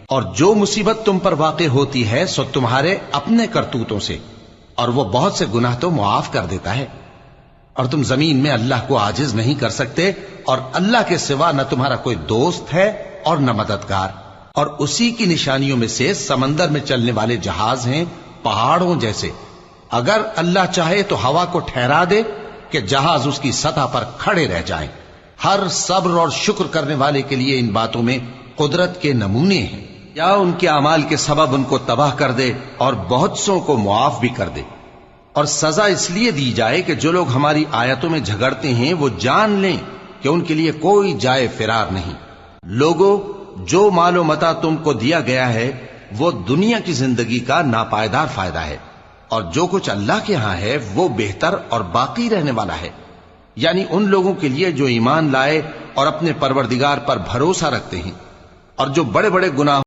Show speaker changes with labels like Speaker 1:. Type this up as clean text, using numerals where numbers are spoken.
Speaker 1: اور جو مصیبت تم پر واقع ہوتی ہے سو تمہارے اپنے کرتوتوں سے، اور وہ بہت سے گناہ تو معاف کر دیتا ہے، اور تم زمین میں اللہ کو عاجز نہیں کر سکتے، اور اللہ کے سوا نہ تمہارا کوئی دوست ہے اور نہ مددگار۔ اور اسی کی نشانیوں میں سے سمندر میں چلنے والے جہاز ہیں پہاڑوں جیسے، اگر اللہ چاہے تو ہوا کو ٹھہرا دے کہ جہاز اس کی سطح پر کھڑے رہ جائیں۔ ہر صبر اور شکر کرنے والے کے لیے ان باتوں میں قدرت کے نمونے ہیں، یا ان کے اعمال کے سبب ان کو تباہ کر دے اور بہت سوں کو معاف بھی کر دے۔ اور سزا اس لیے دی جائے کہ جو لوگ ہماری آیتوں میں جھگڑتے ہیں وہ جان لیں کہ ان کے لیے کوئی جائے فرار نہیں۔ لوگوں، جو مال و متاع تم کو دیا گیا ہے وہ دنیا کی زندگی کا ناپائیدار فائدہ ہے، اور جو کچھ اللہ کے ہاں ہے وہ بہتر اور باقی رہنے والا ہے، یعنی ان لوگوں کے لیے جو ایمان لائے اور اپنے پروردگار پر بھروسہ رکھتے ہیں، اور جو بڑے بڑے گناہ